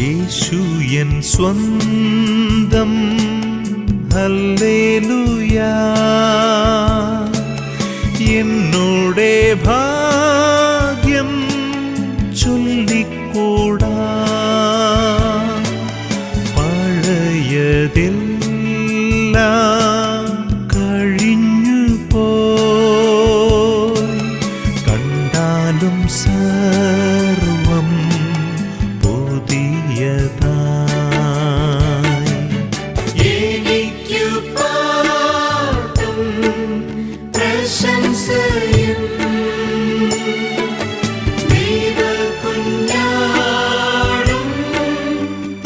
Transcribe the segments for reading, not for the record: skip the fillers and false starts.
യേശു N സ്വന്തം ഹല്ലേലൂയാ, എന്നോടെ ഭാഗ്യം ചൊല്ലിക്കൂടാ. പഴയതെല്ലാം കഴിഞ്ഞു പോയി, കണ്ടാലും സർവം പുതിയതായി. എനിക്കു പാട്ടും പ്രശംസയും ദൈവകുഞ്ഞാടും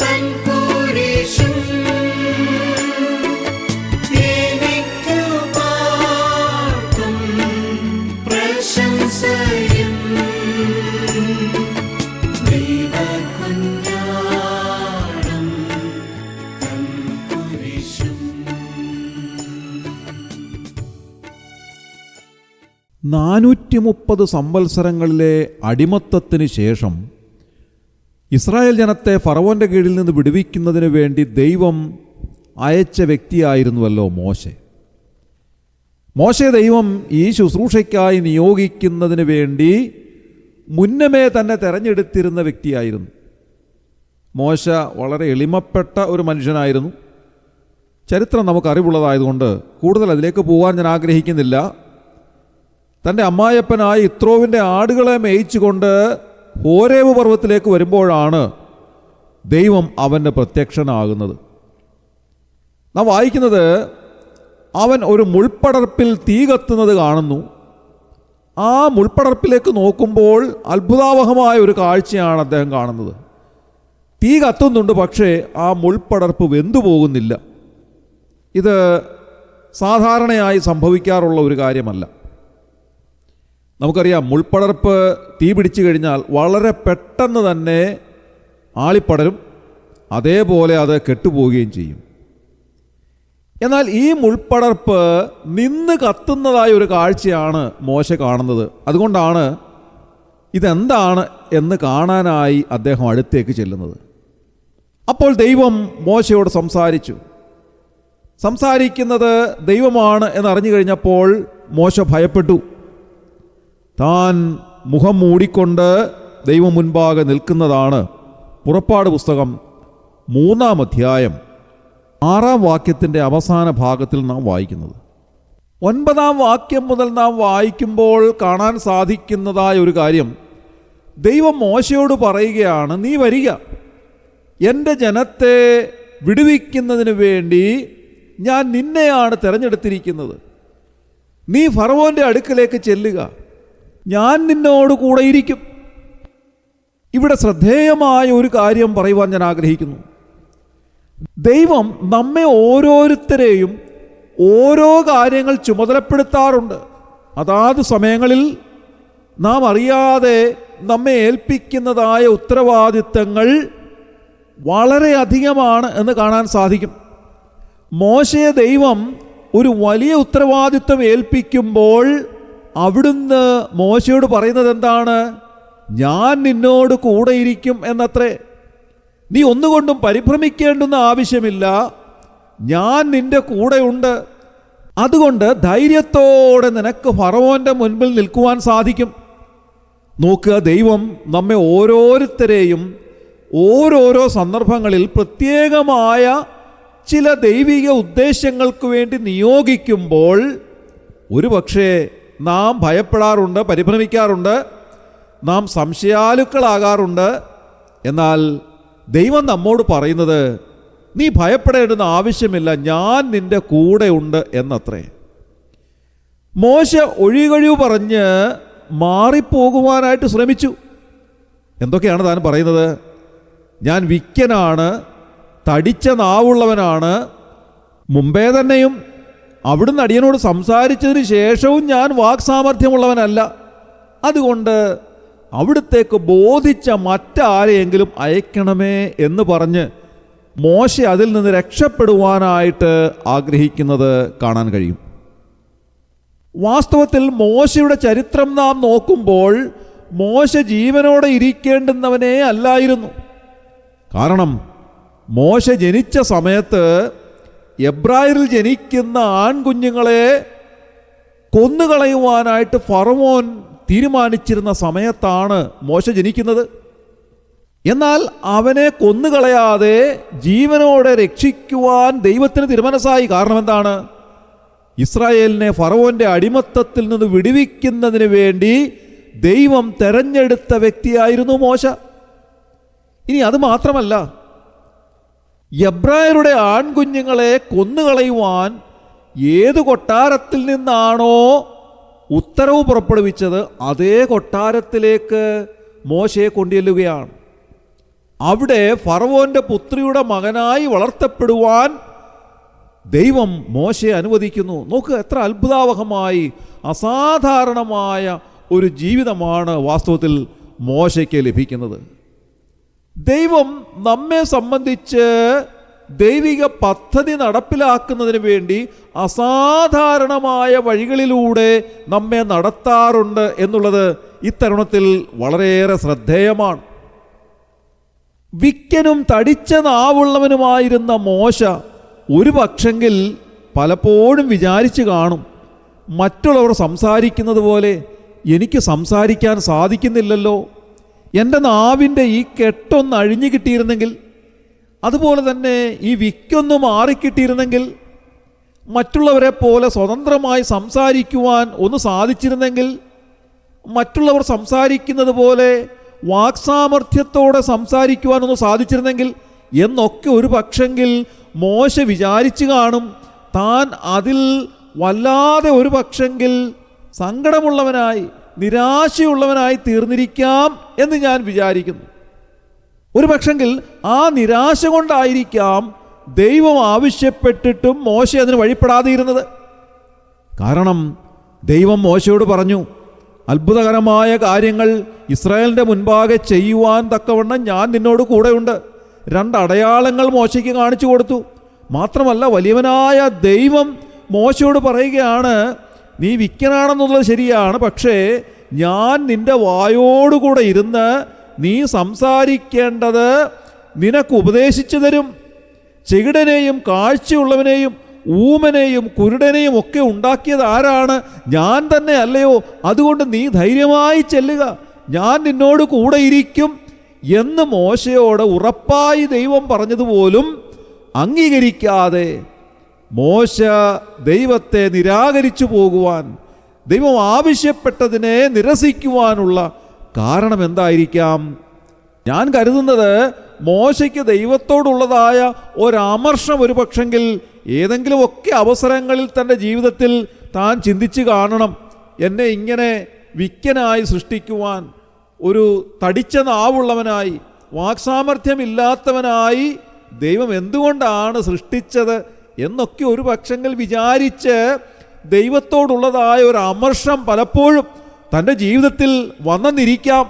തൻ കുരിശും. എനിക്കു പാട്ടും പ്രശംസയും ദൈവകുഞ്ഞാടും തൻ കുരിശും. 430 സംവത്സരങ്ങളിലെ അടിമത്തത്തിന് ശേഷം ഇസ്രായേൽ ജനത്തെ ഫറവോൻ്റെ കീഴിൽ നിന്ന് വിടുവിക്കുന്നതിന് വേണ്ടി ദൈവം അയച്ച വ്യക്തിയായിരുന്നുവല്ലോ മോശെ. മോശെ ദൈവം ഈ ശുശ്രൂഷയ്ക്കായി നിയോഗിക്കുന്നതിന് വേണ്ടി മുന്നമേ തന്നെ തെരഞ്ഞെടുത്തിരുന്ന വ്യക്തിയായിരുന്നു. മോശ വളരെ എളിമപ്പെട്ട ഒരു മനുഷ്യനായിരുന്നു. ചരിത്രം നമുക്കറിവുള്ളതായതുകൊണ്ട് കൂടുതൽ അതിലേക്ക് പോകാൻ ഞാൻ ആഗ്രഹിക്കുന്നില്ല. തൻ്റെ അമ്മായപ്പനായ ഇത്രോവിൻ്റെ ആടുകളെ മേയിച്ചുകൊണ്ട് ഹോരേബ് പർവ്വതത്തിലേക്ക് വരുമ്പോഴാണ് ദൈവം അവന് പ്രത്യക്ഷനാകുന്നത്. നാം വായിക്കുന്നത്, അവൻ ഒരു മുൾപ്പടർപ്പിൽ തീ കത്തുന്നത് കാണുന്നു. ആ മുൾപ്പടർപ്പിലേക്ക് നോക്കുമ്പോൾ അത്ഭുതാവഹമായ ഒരു കാഴ്ചയാണ് അദ്ദേഹം കാണുന്നത്. തീ കത്തുന്നുണ്ട്, പക്ഷേ ആ മുൾപ്പടർപ്പ് വെന്തുപോകുന്നില്ല. ഇത് സാധാരണയായി സംഭവിക്കാറുള്ള ഒരു കാര്യമല്ല. നമുക്കറിയാം, മുൾപ്പടർപ്പ് തീ പിടിച്ചു കഴിഞ്ഞാൽ വളരെ പെട്ടെന്ന് തന്നെ ആളിപ്പടരും, അതേപോലെ അത് കെട്ടുപോവുകയും ചെയ്യും. എന്നാൽ ഈ മുൾപ്പടർപ്പ് നിന്ന് കത്തുന്നതായ ഒരു കാഴ്ചയാണ് മോശ കാണുന്നത്. അതുകൊണ്ടാണ് ഇതെന്താണ് എന്ന് കാണാനായി അദ്ദേഹം അടുത്തേക്ക് ചെല്ലുന്നത്. അപ്പോൾ ദൈവം മോശയോട് സംസാരിക്കുന്നത് ദൈവമാണ് എന്നറിഞ്ഞു കഴിഞ്ഞപ്പോൾ മോശ ഭയപ്പെട്ടു. താൻ മുഖം മൂടിക്കൊണ്ട് ദൈവം മുൻപാകെ നിൽക്കുന്നതാണ് പുറപ്പാട് പുസ്തകം 3-ാം അധ്യായം 6-ാം വാക്യത്തിൻ്റെ അവസാന ഭാഗത്തിൽ നാം വായിക്കുന്നത്. 9-ാം വാക്യം മുതൽ നാം വായിക്കുമ്പോൾ കാണാൻ സാധിക്കുന്നതായ ഒരു കാര്യം, ദൈവം മോശയോട് പറയുകയാണ്, നീ വരിക, എൻ്റെ ജനത്തെ വിടുവിക്കുന്നതിന് വേണ്ടി ഞാൻ നിന്നെയാണ് തിരഞ്ഞെടുത്തിരിക്കുന്നത്. നീ ഫറവോൻ്റെ അടുക്കലേക്ക് ചെല്ലുക, ഞാൻ നിന്നോട് കൂടെ ഇരിക്കും. ഇവിടെ ശ്രദ്ധേയമായ ഒരു കാര്യം പറയുവാൻ ഞാൻ ആഗ്രഹിക്കുന്നു. ദൈവം നമ്മെ ഓരോരുത്തരെയും ഓരോ കാര്യങ്ങൾ ചുമതലപ്പെടുത്താറുണ്ട്. അതാത് സമയങ്ങളിൽ നാം അറിയാതെ നമ്മെ ഏൽപ്പിക്കുന്നതായ ഉത്തരവാദിത്തങ്ങൾ വളരെ അധികമാണ് എന്ന് കാണാൻ സാധിക്കും. മോശയെ ദൈവം ഒരു വലിയ ഉത്തരവാദിത്വം ഏൽപ്പിക്കുമ്പോൾ അവിടുന്ന് മോശയോട് പറയുന്നത് എന്താണ്? ഞാൻ നിന്നോട് കൂടെ ഇരിക്കും എന്നത്രേ. നീ ഒന്നുകൊണ്ടും പരിഭ്രമിക്കേണ്ടുന്ന ആവശ്യമില്ല, ഞാൻ നിന്റെ കൂടെയുണ്ട്. അതുകൊണ്ട് ധൈര്യത്തോടെ നിനക്ക് ഫറവോൻ്റെ മുൻപിൽ നിൽക്കുവാൻ സാധിക്കും. നോക്കുക, ദൈവം നമ്മെ ഓരോരുത്തരെയും ഓരോരോ സന്ദർഭങ്ങളിൽ പ്രത്യേകമായ ചില ദൈവിക ഉദ്ദേശങ്ങൾക്ക് വേണ്ടി നിയോഗിക്കുമ്പോൾ ഒരുപക്ഷേ നാം ഭയപ്പെടാറുണ്ട്, പരിഭ്രമിക്കാറുണ്ട്, നാം സംശയാലുക്കളാകാറുണ്ട്. എന്നാൽ ദൈവം നമ്മോട് പറയുന്നത്, നീ ഭയപ്പെടേണ്ടുന്ന ആവശ്യമില്ല, ഞാൻ നിന്റെ കൂടെ ഉണ്ട് എന്നത്രേ. മോശ ഒഴികഴിവ് പറഞ്ഞ് മാറിപ്പോകുവാനായിട്ട് ശ്രമിച്ചു. എന്തൊക്കെയാണ് താൻ പറയുന്നത്? ഞാൻ വിക്കനാണ്, തടിച്ച നാവുള്ളവനാണ്, മുമ്പേ തന്നെയും അവിടുന്ന് അടിയനോട് സംസാരിച്ചതിന് ശേഷവും ഞാൻ വാക്സാമർഥ്യമുള്ളവനല്ല. അതുകൊണ്ട് അവിടുത്തേക്ക് ബോധിച്ച മറ്റാരെയെങ്കിലും അയക്കണമേ എന്ന് പറഞ്ഞ് മോശ അതിൽ നിന്ന് രക്ഷപ്പെടുവാനായിട്ട് ആഗ്രഹിക്കുന്നത് കാണാൻ കഴിയും. വാസ്തവത്തിൽ മോശയുടെ ചരിത്രം നാം നോക്കുമ്പോൾ മോശ ജീവനോടെ ഇരിക്കേണ്ടുന്നവനേ അല്ലായിരുന്നു. കാരണം മോശ ജനിച്ച സമയത്ത് എബ്രായരിൽ ജനിക്കുന്ന ആൺകുഞ്ഞുങ്ങളെ കൊന്നുകളയുവാനായിട്ട് ഫറവോൻ തീരുമാനിച്ചിരുന്ന സമയത്താണ് മോശ ജനിക്കുന്നത്. എന്നാൽ അവനെ കൊന്നുകളയാതെ ജീവനോടെ രക്ഷിക്കുവാൻ ദൈവത്തിന് തിരുമനസ്സായി. കാരണം എന്താണ്? ഇസ്രായേലിനെ ഫറവോന്റെ അടിമത്തത്തിൽ നിന്ന് വിടുവിക്കുന്നതിന് വേണ്ടി ദൈവം തെരഞ്ഞെടുത്ത വ്യക്തിയായിരുന്നു മോശ. ഇനി അത് മാത്രമല്ല, എബ്രായരുടെ ആൺകുഞ്ഞുങ്ങളെ കൊന്നുകളയുവാൻ ഏത് കൊട്ടാരത്തിൽ നിന്നാണോ ഉത്തരവ് പുറപ്പെടുവിച്ചത് അതേ കൊട്ടാരത്തിലേക്ക് മോശയെ കൊണ്ടുചെല്ലുകയാണ്. അവിടെ ഫറവോന്റെ പുത്രിയുടെ മകനായി വളർത്തപ്പെടുവാൻ ദൈവം മോശയെ അനുവദിക്കുന്നു. നോക്കുക, എത്ര അത്ഭുതാവഹമായി അസാധാരണമായ ഒരു ജീവിതമാണ് വാസ്തവത്തിൽ മോശയ്ക്ക് ലഭിക്കുന്നത്. ദൈവം നമ്മെ സംബന്ധിച്ച് ദൈവിക പദ്ധതി നടപ്പിലാക്കുന്നതിന് വേണ്ടി അസാധാരണമായ വഴികളിലൂടെ നമ്മെ നടത്താറുണ്ട് എന്നുള്ളത് ഇത്തരുണത്തിൽ വളരെയേറെ ശ്രദ്ധേയമാണ്. വിക്കനും തടിച്ച നാവുള്ളവനുമായിരുന്ന മോശ ഒരു പക്ഷെങ്കിൽ പലപ്പോഴും വിചാരിച്ചു കാണും, മറ്റുള്ളവർ സംസാരിക്കുന്നത് പോലെ എനിക്ക് സംസാരിക്കാൻ സാധിക്കുന്നില്ലല്ലോ, എൻ്റെ നാവിൻ്റെ ഈ കെട്ടൊന്ന് അഴിഞ്ഞു കിട്ടിയിരുന്നെങ്കിൽ, അതുപോലെ തന്നെ ഈ വിക്കൊന്ന് മാറിക്കിട്ടിയിരുന്നെങ്കിൽ, മറ്റുള്ളവരെ പോലെ സ്വതന്ത്രമായി സംസാരിക്കുവാൻ ഒന്ന് സാധിച്ചിരുന്നെങ്കിൽ, മറ്റുള്ളവർ സംസാരിക്കുന്നത് പോലെ വാക്സാമർഥ്യത്തോടെ സംസാരിക്കുവാനൊന്ന് സാധിച്ചിരുന്നെങ്കിൽ എന്നൊക്കെ ഒരു പക്ഷെങ്കിൽ മോശ വിചാരിച്ചു കാണും. താൻ അതിൽ വല്ലാതെ ഒരു പക്ഷെങ്കിൽ സങ്കടമുള്ളവനായി നിരാശയുള്ളവനായി തീർന്നിരിക്കാം എന്ന് ഞാൻ വിചാരിക്കുന്നു. ഒരു പക്ഷെങ്കിൽ ആ നിരാശ കൊണ്ടായിരിക്കാം ദൈവം ആവശ്യപ്പെട്ടിട്ടും മോശ അതിന് വഴിപ്പെടാതെ ഇരുന്നത്. കാരണം ദൈവം മോശയോട് പറഞ്ഞു, അത്ഭുതകരമായ കാര്യങ്ങൾ ഇസ്രായേലിൻ്റെ മുൻപാകെ ചെയ്യുവാൻ തക്കവണ്ണം ഞാൻ നിന്നോട് കൂടെയുണ്ട്. 2 അടയാളങ്ങൾ മോശയ്ക്ക് കാണിച്ചു കൊടുത്തു. മാത്രമല്ല, വലിയവനായ ദൈവം മോശയോട് പറയുകയാണ്, നീ വിക്കനാണെന്നുള്ളത് ശരിയാണ്, പക്ഷേ ഞാൻ നിൻ്റെ വായോടുകൂടെ ഇരുന്ന് നീ സംസാരിക്കേണ്ടത് നിനക്ക് ഉപദേശിച്ചു തരും. ചെകിടനെയും കാഴ്ചയുള്ളവനെയും ഊമനെയും കുരുടനെയും ഒക്കെ ഉണ്ടാക്കിയത് ആരാണ്? ഞാൻ തന്നെ അല്ലയോ? അതുകൊണ്ട് നീ ധൈര്യമായി ചെല്ലുക, ഞാൻ നിന്നോട് കൂടെ ഇരിക്കും എന്ന് മോശയോട് ഉറപ്പായി ദൈവം പറഞ്ഞതുപോലും അംഗീകരിക്കാതെ മോശ ദൈവത്തെ നിരാകരിച്ചു പോകുവാൻ, ദൈവം ആവശ്യപ്പെട്ടതിനെ നിരസിക്കുവാനുള്ള കാരണം എന്തായിരിക്കാം? ഞാൻ കരുതുന്നത് മോശയ്ക്ക് ദൈവത്തോടുള്ളതായ ഒരമർഷം ഒരു പക്ഷെങ്കിൽ ഏതെങ്കിലുമൊക്കെ അവസരങ്ങളിൽ തൻ്റെ ജീവിതത്തിൽ താൻ ചിന്തിച്ച് കാണണം, എന്നെ ഇങ്ങനെ വിക്കനായി സൃഷ്ടിക്കുവാൻ, ഒരു തടിച്ച നാവുള്ളവനായി വാക്സാമർഥ്യമില്ലാത്തവനായി ദൈവം എന്തുകൊണ്ടാണ് സൃഷ്ടിച്ചത് എന്നൊക്കെ ഒരു പക്ഷെങ്കിൽ വിചാരിച്ച് ദൈവത്തോടുള്ളതായ ഒരു അമർഷം പലപ്പോഴും തൻ്റെ ജീവിതത്തിൽ വന്നെന്നിരിക്കാം.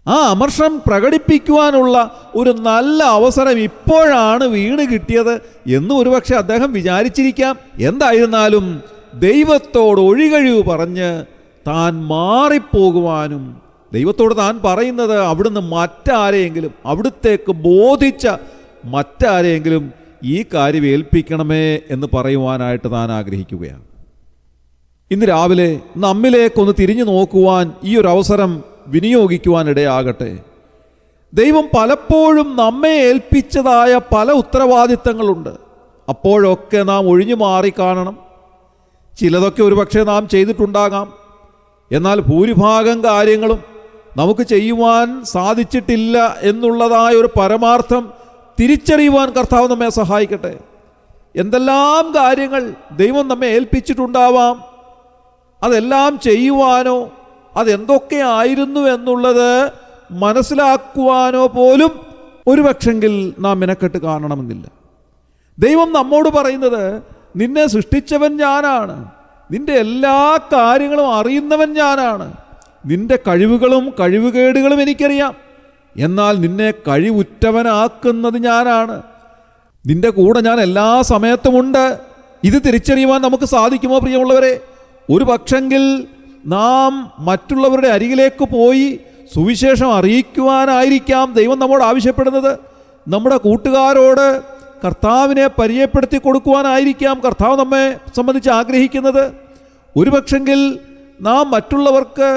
ആ അമർഷം പ്രകടിപ്പിക്കുവാനുള്ള ഒരു നല്ല അവസരം ഇപ്പോഴാണ് വീണ് കിട്ടിയത് എന്ന് ഒരുപക്ഷെ അദ്ദേഹം വിചാരിച്ചിരിക്കാം. എന്തായിരുന്നാലും ദൈവത്തോട് ഒഴികഴിവ് പറഞ്ഞ് താൻ മാറിപ്പോകുവാനും, ദൈവത്തോട് താൻ പറയുന്നത് അവിടുന്ന് മറ്റാരെയെങ്കിലും, അവിടുത്തേക്ക് ബോധിച്ച മറ്റാരെയെങ്കിലും ഈ കാര്യം ഏൽപ്പിക്കണമേ എന്ന് പറയുവാനായിട്ട് താൻ ആഗ്രഹിക്കുകയാണ്. ഇന്ന് രാവിലെ നമ്മിലേക്കൊന്ന് തിരിഞ്ഞു നോക്കുവാൻ ഈ ഒരു അവസരം വിനിയോഗിക്കുവാനിടയാകട്ടെ. ദൈവം പലപ്പോഴും നമ്മെ ഏൽപ്പിച്ചതായ പല ഉത്തരവാദിത്തങ്ങളുണ്ട്. അപ്പോഴൊക്കെ നാം ഒഴിഞ്ഞു മാറി കാണണം. ചിലതൊക്കെ ഒരുപക്ഷെ നാം ചെയ്തിട്ടുണ്ടാകാം, എന്നാൽ ഭൂരിഭാഗം കാര്യങ്ങളും നമുക്ക് ചെയ്യുവാൻ സാധിച്ചിട്ടില്ല എന്നുള്ളതായ ഒരു പരമാർത്ഥം തിരിച്ചറിയുവാൻ കർത്താവ് നമ്മെ സഹായിക്കട്ടെ. എന്തെല്ലാം കാര്യങ്ങൾ ദൈവം നമ്മെ ഏൽപ്പിച്ചിട്ടുണ്ടാവാം, അതെല്ലാം ചെയ്യുവാനോ അതെന്തൊക്കെയായിരുന്നു എന്നുള്ളത് മനസ്സിലാക്കുവാനോ പോലും ഒരു പക്ഷെങ്കിൽ നാം മെനക്കെട്ട് കാണണമെന്നില്ല. ദൈവം നമ്മോട് പറയുന്നത്, നിന്നെ സൃഷ്ടിച്ചവൻ ഞാനാണ്, നിന്റെ എല്ലാ കാര്യങ്ങളും അറിയുന്നവൻ ഞാനാണ്, നിന്റെ കഴിവുകളും കഴിവുകേടുകളും എനിക്കറിയാം, എന്നാൽ നിന്നെ കഴിവുറ്റവനാക്കുന്നത് ഞാനാണ്, നിന്റെ കൂടെ ഞാൻ എല്ലാ സമയത്തുമുണ്ട്. ഇത് തിരിച്ചറിയുവാൻ നമുക്ക് സാധിക്കുമോ പ്രിയമുള്ളവരെ? ഒരു പക്ഷെങ്കിൽ നാം മറ്റുള്ളവരുടെ അരികിലേക്ക് പോയി സുവിശേഷം അറിയിക്കുവാനായിരിക്കാം ദൈവം നമ്മോട് ആവശ്യപ്പെടുന്നത്. നമ്മുടെ കൂട്ടുകാരോട് കർത്താവിനെ പരിചയപ്പെടുത്തി കൊടുക്കുവാനായിരിക്കാം കർത്താവ് നമ്മെ സംബന്ധിച്ച് ആഗ്രഹിക്കുന്നത്. ഒരുപക്ഷെങ്കിൽ നാം മറ്റുള്ളവർക്ക്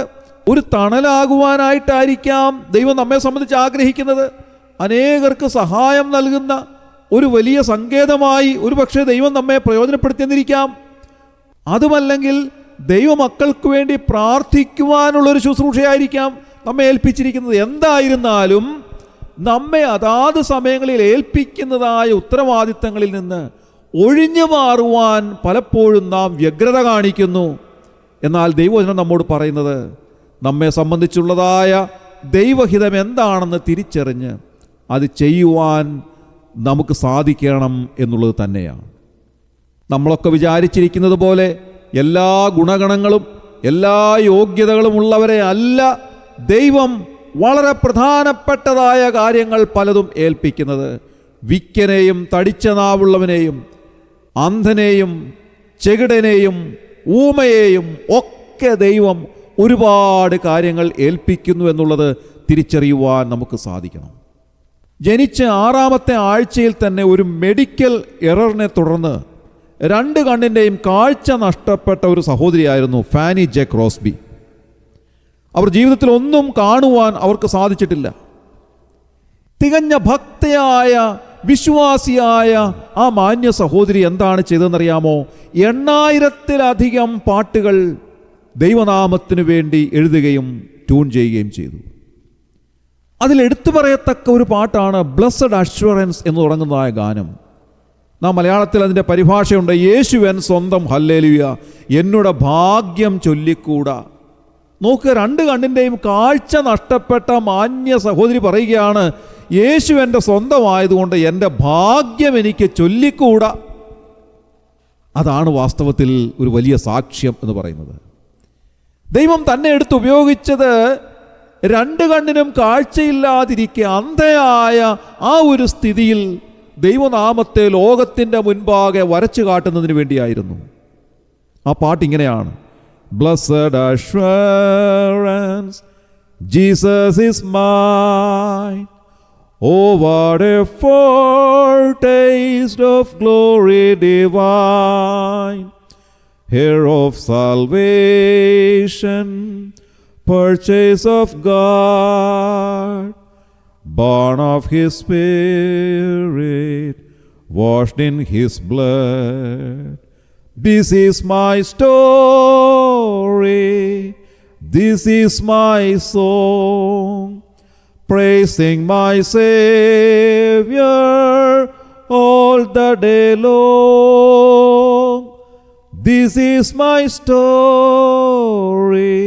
ഒരു തണലാകുവാനായിട്ടായിരിക്കാം ദൈവം നമ്മെ സംബന്ധിച്ച് ആഗ്രഹിക്കുന്നത്. അനേകർക്ക് സഹായം നൽകുന്ന ഒരു വലിയ സങ്കേതമായി ഒരുപക്ഷെ ദൈവം നമ്മെ പ്രയോജനപ്പെടുത്തിയെന്നിരിക്കാം. അതുമല്ലെങ്കിൽ ദൈവമക്കൾക്ക് വേണ്ടി പ്രാർത്ഥിക്കുവാനുള്ളൊരു ശുശ്രൂഷയായിരിക്കാം നമ്മെ ഏൽപ്പിച്ചിരിക്കുന്നത്. എന്തായിരുന്നാലും നമ്മെ അതാത് സമയങ്ങളിൽ ഏൽപ്പിക്കുന്നതായ ഉത്തരവാദിത്തങ്ങളിൽ നിന്ന് ഒഴിഞ്ഞു മാറുവാൻ പലപ്പോഴും നാം വ്യഗ്രത കാണിക്കുന്നു. എന്നാൽ ദൈവവചനം നമ്മോട് പറയുന്നത് നമ്മെ സംബന്ധിച്ചുള്ളതായ ദൈവഹിതം എന്താണെന്ന് തിരിച്ചറിഞ്ഞ് അത് ചെയ്യുവാൻ നമുക്ക് സാധിക്കണം എന്നുള്ളത് തന്നെയാണ്. നമ്മളൊക്കെ വിചാരിച്ചിരിക്കുന്നത് പോലെ എല്ലാ ഗുണഗണങ്ങളും എല്ലാ യോഗ്യതകളും ഉള്ളവരെ അല്ല ദൈവം വളരെ പ്രധാനപ്പെട്ടതായ കാര്യങ്ങൾ പലതും ഏൽപ്പിക്കുന്നത്. വിക്കനെയും തടിച്ച നാവുള്ളവനെയും അന്ധനെയും ചെകിടനെയും ഊമയെയും ഒക്കെ ദൈവം ഒരുപാട് കാര്യങ്ങൾ ഏൽപ്പിക്കുന്നു എന്നുള്ളത് തിരിച്ചറിയുവാൻ നമുക്ക് സാധിക്കണം. ജനിച്ച 6-ാമത്തെ ആഴ്ചയിൽ തന്നെ ഒരു മെഡിക്കൽ എററിനെ തുടർന്ന് 2 കണ്ണിൻ്റെയും കാഴ്ച നഷ്ടപ്പെട്ട ഒരു സഹോദരിയായിരുന്നു ഫാനി ജെ ക്രോസ്ബി. അവർ ജീവിതത്തിൽ ഒന്നും കാണുവാൻ അവർക്ക് സാധിച്ചിട്ടില്ല. തികഞ്ഞ ഭക്തയായ വിശ്വാസിയായ ആ മാന്യ സഹോദരി എന്താണ് ചെയ്തതെന്നറിയാമോ? 8000-ത്തിലധികം പാട്ടുകൾ ദൈവനാമത്തിനു വേണ്ടി എഴുതുകയും ട്യൂൺ ചെയ്യുകയും ചെയ്തു. അതിൽ എടുത്തു പറയത്തക്ക ഒരു പാട്ടാണ് ബ്ലസ്സഡ് അഷ്വറൻസ് എന്ന് തുടങ്ങുന്നതായ ഗാനം. നാം മലയാളത്തിൽ അതിൻ്റെ പരിഭാഷയുണ്ട്, യേശുവൻ സ്വന്തം ഹല്ലേലൂയ എന്നുടെ ഭാഗ്യം ചൊല്ലിക്കൂടാ. നോക്ക്, 2 കണ്ണിൻ്റെയും കാഴ്ച നഷ്ടപ്പെട്ട മാന്യ സഹോദരി പറയുകയാണ്, യേശു എൻ്റെ സ്വന്തമായതുകൊണ്ട് എൻ്റെ ഭാഗ്യം എനിക്ക് ചൊല്ലിക്കൂടാ. അതാണ് വാസ്തവത്തിൽ ഒരു വലിയ സാക്ഷ്യം എന്ന് പറയുന്നത്. ദൈവം തന്നെ എടുത്ത് ഉപയോഗിച്ചത് 2 കണ്ണിനും കാഴ്ചയില്ലാതിരിക്കെ അന്ധയായ ആ ഒരു സ്ഥിതിയിൽ ദൈവനാമത്തെ ലോകത്തിൻ്റെ മുൻപാകെ വരച്ചു കാട്ടുന്നതിന് വേണ്ടിയായിരുന്നു. ആ പാട്ട് ഇങ്ങനെയാണ്, Blessed assurance, Jesus is mine. Oh, what a foretaste of glory divine, heir of salvation, purchase of God, born of His Spirit, washed in His blood. This is my story, this is my song, praising my Savior all the day long. This is my story,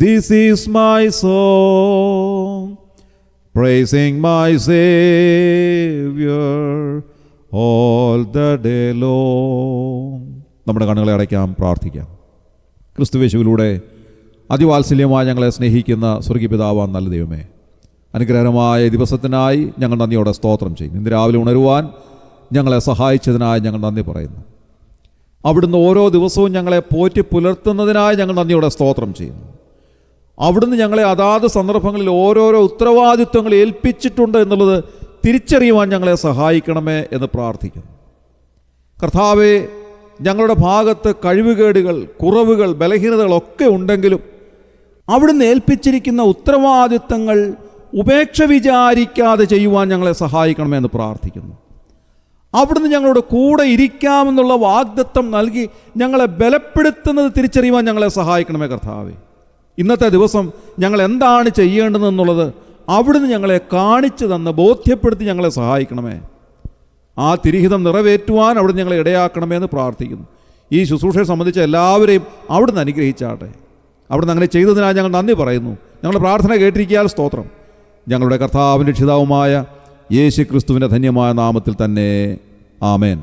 this is my song, praising my Savior all the day long. നമ്മുടെ കണ്ണുകളെ അടയ്ക്കാം, പ്രാർത്ഥിക്കാം. ക്രിസ്തുയേശുവിലൂടെ അതിവാത്സല്യമായി ഞങ്ങളെ സ്നേഹിക്കുന്ന സ്വർഗീയ പിതാവാൻ നല്ല ദൈവമേ, അനുഗ്രഹകരമായ ദിവസത്തിനായി ഞങ്ങൾ നന്ദിയോടെ സ്തോത്രം ചെയ്യുന്നു. ഇന്ന് രാവിലെ ഉണരുവാൻ ഞങ്ങളെ സഹായിച്ചതിനായി ഞങ്ങൾ നന്ദി പറയുന്നു. അവിടുന്ന് ഓരോ ദിവസവും ഞങ്ങളെ പോറ്റി പുലർത്തുന്നതിനായി ഞങ്ങൾ നന്ദിയോടെ സ്തോത്രം ചെയ്യുന്നു. അവിടുന്ന് ഞങ്ങളെ അതാത് സന്ദർഭങ്ങളിൽ ഓരോരോ ഉത്തരവാദിത്വങ്ങൾ ഏൽപ്പിച്ചിട്ടുണ്ട് എന്നുള്ളത് തിരിച്ചറിയുവാൻ ഞങ്ങളെ സഹായിക്കണമേ എന്ന് പ്രാർത്ഥിക്കുന്നു. കർത്താവേ, ഞങ്ങളുടെ ഭാഗത്ത് കഴിവുകേടുകൾ, കുറവുകൾ, ബലഹീനതകളൊക്കെ ഉണ്ടെങ്കിലും അവിടുന്ന് ഏൽപ്പിച്ചിരിക്കുന്ന ഉത്തരവാദിത്തങ്ങൾ ഉപേക്ഷ വിചാരിക്കാതെ ചെയ്യുവാൻ ഞങ്ങളെ സഹായിക്കണമേ എന്ന് പ്രാർത്ഥിക്കുന്നു. അവിടുന്ന് ഞങ്ങളുടെ കൂടെ ഇരിക്കാമെന്നുള്ള വാഗ്ദത്തം നൽകി ഞങ്ങളെ ബലപ്പെടുത്തുന്നത് തിരിച്ചറിയുവാൻ ഞങ്ങളെ സഹായിക്കണമേ കർത്താവേ. ഇന്നത്തെ ദിവസം ഞങ്ങൾ എന്താണ് ചെയ്യേണ്ടതെന്നുള്ളത് അവിടുന്ന് ഞങ്ങളെ കാണിച്ചു തന്ന് ബോധ്യപ്പെടുത്തി ഞങ്ങളെ സഹായിക്കണമേ. ആ തിരിഹിതം നിറവേറ്റുവാൻ അവിടുന്ന് ഞങ്ങളെ ഇടയാക്കണമേ എന്ന് പ്രാർത്ഥിക്കുന്നു. ഈ ശുശ്രൂഷയെ സംബന്ധിച്ച എല്ലാവരെയും അവിടുന്ന് അനുഗ്രഹിച്ചാട്ടെ. അവിടുന്ന് അങ്ങനെ ചെയ്തതിനായി ഞങ്ങൾ നന്ദി പറയുന്നു. ഞങ്ങളുടെ പ്രാർത്ഥന കേട്ടിരിക്കാൻ സ്തോത്രം. ഞങ്ങളുടെ കർത്താവിൻ്റെ രക്ഷിതാവുമായ യേശു ക്രിസ്തുവിൻ്റെ ധന്യമായ നാമത്തിൽ തന്നെ ആമേൻ.